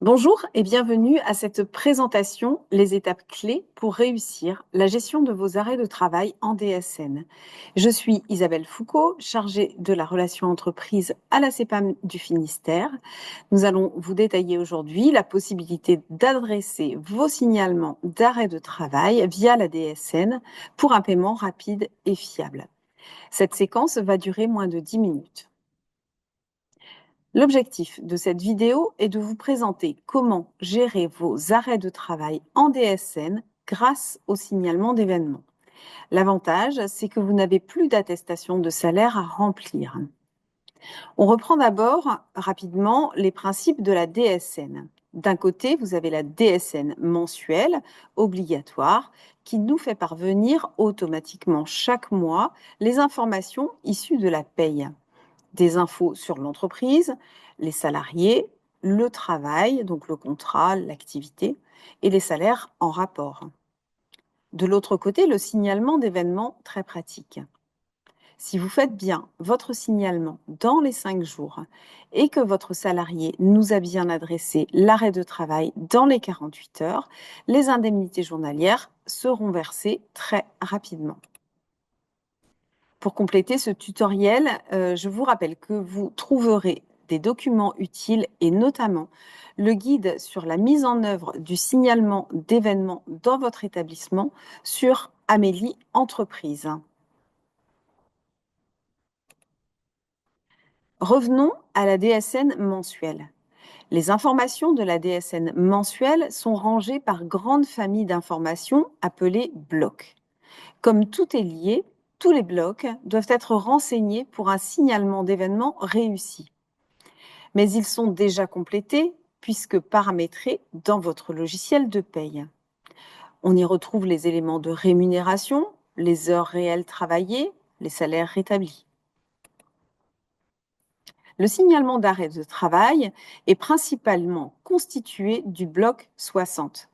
Bonjour et bienvenue à cette présentation Les étapes clés pour réussir la gestion de vos arrêts de travail en DSN. Je suis Isabelle Foucault, chargée de la relation entreprise à la CEPAM du Finistère. Nous allons vous détailler aujourd'hui la possibilité d'adresser vos signalements d'arrêt de travail via la DSN pour un paiement rapide et fiable. Cette séquence va durer moins de 10 minutes. L'objectif de cette vidéo est de vous présenter comment gérer vos arrêts de travail en DSN grâce au signalement d'événements. L'avantage, c'est que vous n'avez plus d'attestation de salaire à remplir. On reprend d'abord rapidement les principes de la DSN. D'un côté, vous avez la DSN mensuelle, obligatoire, qui nous fait parvenir automatiquement chaque mois les informations issues de la paye. Des infos sur l'entreprise, les salariés, le travail, donc le contrat, l'activité, et les salaires en rapport. De l'autre côté, le signalement d'événements très pratiques. Si vous faites bien votre signalement dans les 5 jours et que votre salarié nous a bien adressé l'arrêt de travail dans les 48 heures, les indemnités journalières seront versées très rapidement. Pour compléter ce tutoriel, je vous rappelle que vous trouverez des documents utiles et notamment le guide sur la mise en œuvre du signalement d'événements dans votre établissement sur Amélie Entreprise. Revenons à la DSN mensuelle. Les informations de la DSN mensuelle sont rangées par grande famille d'informations appelées blocs. Comme tout est lié, tous les blocs doivent être renseignés pour un signalement d'événement réussi. Mais ils sont déjà complétés puisque paramétrés dans votre logiciel de paye. On y retrouve les éléments de rémunération, les heures réelles travaillées, les salaires rétablis. Le signalement d'arrêt de travail est principalement constitué du bloc 60.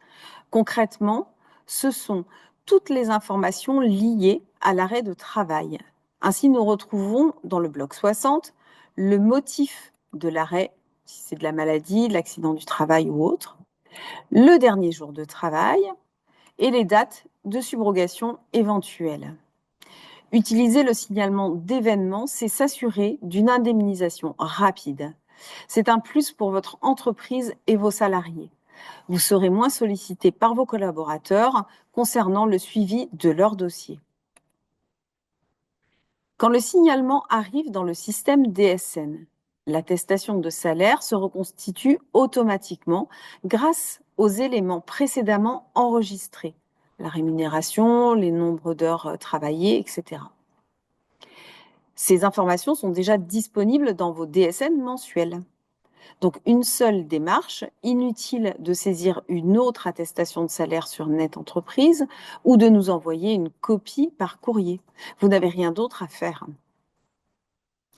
Concrètement, ce sont toutes les informations liées à l'arrêt de travail. Ainsi, nous retrouvons dans le bloc 60 le motif de l'arrêt, si c'est de la maladie, de l'accident du travail ou autre, le dernier jour de travail et les dates de subrogation éventuelles. Utiliser le signalement d'événement, c'est s'assurer d'une indemnisation rapide. C'est un plus pour votre entreprise et vos salariés. Vous serez moins sollicité par vos collaborateurs concernant le suivi de leur dossier. Quand le signalement arrive dans le système DSN, l'attestation de salaire se reconstitue automatiquement grâce aux éléments précédemment enregistrés, la rémunération, les nombres d'heures travaillées, etc. Ces informations sont déjà disponibles dans vos DSN mensuels. Donc, une seule démarche, inutile de saisir une autre attestation de salaire sur Net Entreprise ou de nous envoyer une copie par courrier. Vous n'avez rien d'autre à faire.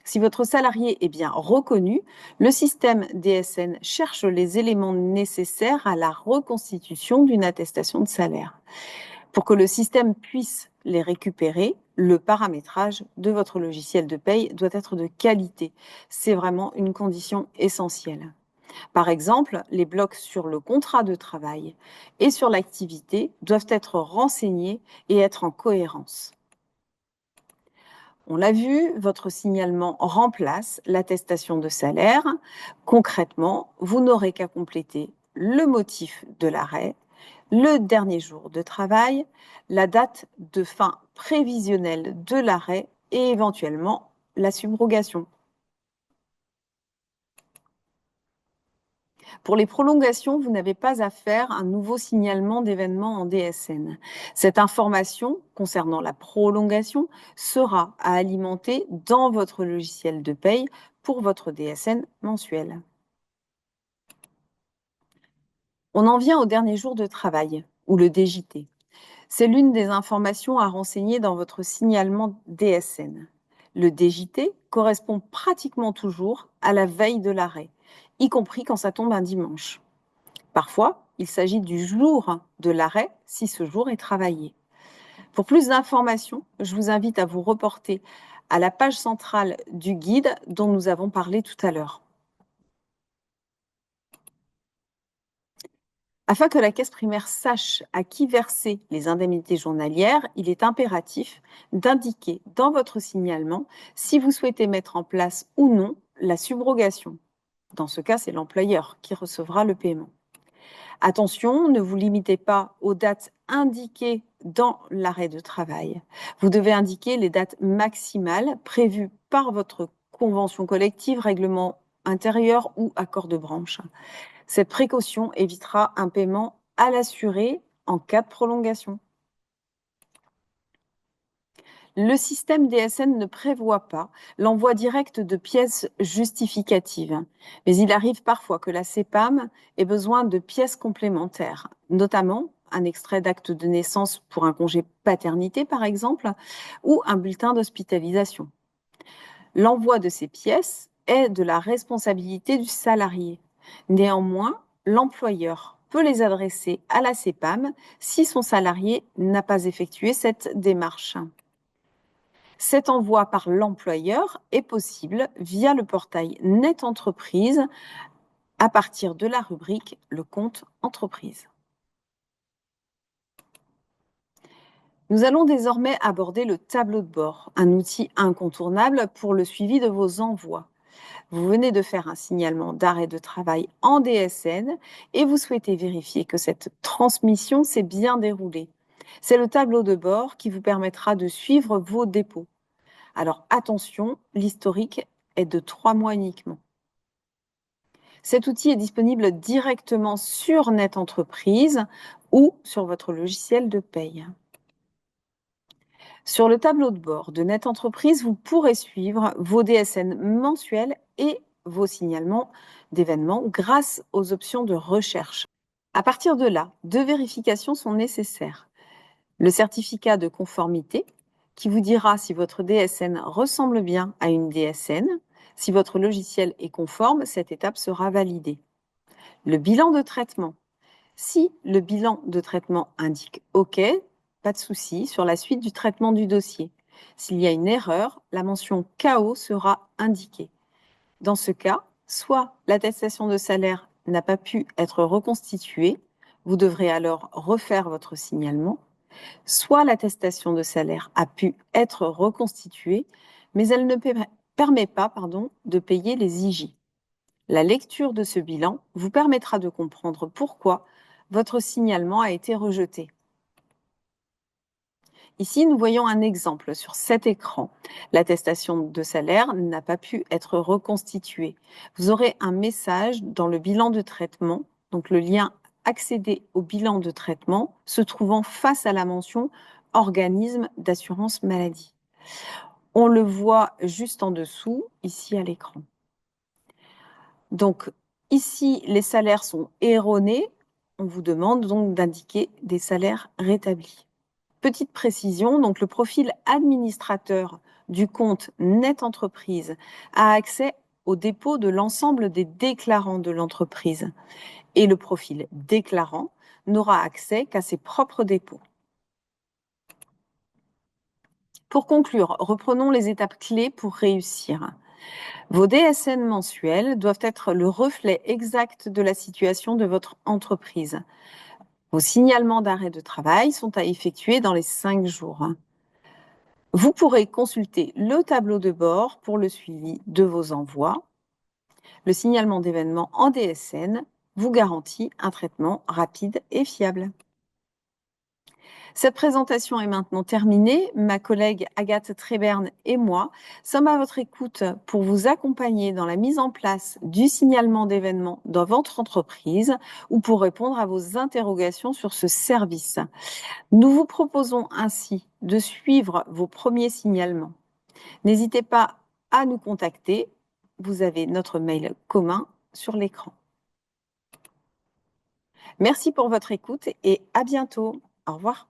Si votre salarié est bien reconnu, le système DSN cherche les éléments nécessaires à la reconstitution d'une attestation de salaire. Pour que le système puisse les récupérer, le paramétrage de votre logiciel de paye doit être de qualité. C'est vraiment une condition essentielle. Par exemple, les blocs sur le contrat de travail et sur l'activité doivent être renseignés et être en cohérence. On l'a vu, votre signalement remplace l'attestation de salaire. Concrètement, vous n'aurez qu'à compléter le motif de l'arrêt, le dernier jour de travail, la date de fin prévisionnelle de l'arrêt et éventuellement la subrogation. Pour les prolongations, vous n'avez pas à faire un nouveau signalement d'événement en DSN. Cette information concernant la prolongation sera à alimenter dans votre logiciel de paye pour votre DSN mensuel. On en vient au dernier jour de travail, ou le DJT. C'est l'une des informations à renseigner dans votre signalement DSN. Le DJT correspond pratiquement toujours à la veille de l'arrêt, y compris quand ça tombe un dimanche. Parfois, il s'agit du jour de l'arrêt si ce jour est travaillé. Pour plus d'informations, je vous invite à vous reporter à la page centrale du guide dont nous avons parlé tout à l'heure. Afin que la caisse primaire sache à qui verser les indemnités journalières, il est impératif d'indiquer dans votre signalement si vous souhaitez mettre en place ou non la subrogation. Dans ce cas, c'est l'employeur qui recevra le paiement. Attention, ne vous limitez pas aux dates indiquées dans l'arrêt de travail. Vous devez indiquer les dates maximales prévues par votre convention collective, règlement intérieur ou accord de branche. Cette précaution évitera un paiement à l'assuré en cas de prolongation. Le système DSN ne prévoit pas l'envoi direct de pièces justificatives, mais il arrive parfois que la CPAM ait besoin de pièces complémentaires, notamment un extrait d'acte de naissance pour un congé paternité par exemple, ou un bulletin d'hospitalisation. L'envoi de ces pièces est de la responsabilité du salarié. Néanmoins, l'employeur peut les adresser à la CPAM si son salarié n'a pas effectué cette démarche. Cet envoi par l'employeur est possible via le portail Net Entreprise à partir de la rubrique Le compte entreprise. Nous allons désormais aborder le tableau de bord, un outil incontournable pour le suivi de vos envois. Vous venez de faire un signalement d'arrêt de travail en DSN et vous souhaitez vérifier que cette transmission s'est bien déroulée. C'est le tableau de bord qui vous permettra de suivre vos dépôts. Alors attention, l'historique est de 3 mois uniquement. Cet outil est disponible directement sur Net Entreprise ou sur votre logiciel de paye. Sur le tableau de bord de Net Entreprise, vous pourrez suivre vos DSN mensuels et vos signalements d'événements grâce aux options de recherche. À partir de là, 2 vérifications sont nécessaires. Le certificat de conformité qui vous dira si votre DSN ressemble bien à une DSN. Si votre logiciel est conforme, cette étape sera validée. Le bilan de traitement. Si le bilan de traitement indique OK, pas de souci sur la suite du traitement du dossier. S'il y a une erreur, la mention KO sera indiquée. Dans ce cas, soit l'attestation de salaire n'a pas pu être reconstituée, vous devrez alors refaire votre signalement, soit l'attestation de salaire a pu être reconstituée, mais elle ne permet pas de payer les IJ. La lecture de ce bilan vous permettra de comprendre pourquoi votre signalement a été rejeté. Ici, nous voyons un exemple sur cet écran. L'attestation de salaire n'a pas pu être reconstituée. Vous aurez un message dans le bilan de traitement, donc le lien accéder au bilan de traitement se trouvant face à la mention organisme d'assurance maladie. On le voit juste en dessous, ici à l'écran. Donc, ici, les salaires sont erronés. On vous demande donc d'indiquer des salaires rétablis. Petite précision, donc le profil administrateur du compte Net Entreprise a accès au dépôt de l'ensemble des déclarants de l'entreprise et le profil déclarant n'aura accès qu'à ses propres dépôts. Pour conclure, reprenons les étapes clés pour réussir. Vos DSN mensuels doivent être le reflet exact de la situation de votre entreprise. Vos signalements d'arrêt de travail sont à effectuer dans les 5 jours. Vous pourrez consulter le tableau de bord pour le suivi de vos envois. Le signalement d'événements en DSN vous garantit un traitement rapide et fiable. Cette présentation est maintenant terminée. Ma collègue Agathe Tréberne et moi sommes à votre écoute pour vous accompagner dans la mise en place du signalement d'événements dans votre entreprise ou pour répondre à vos interrogations sur ce service. Nous vous proposons ainsi de suivre vos premiers signalements. N'hésitez pas à nous contacter. Vous avez notre mail commun sur l'écran. Merci pour votre écoute et à bientôt. Au revoir.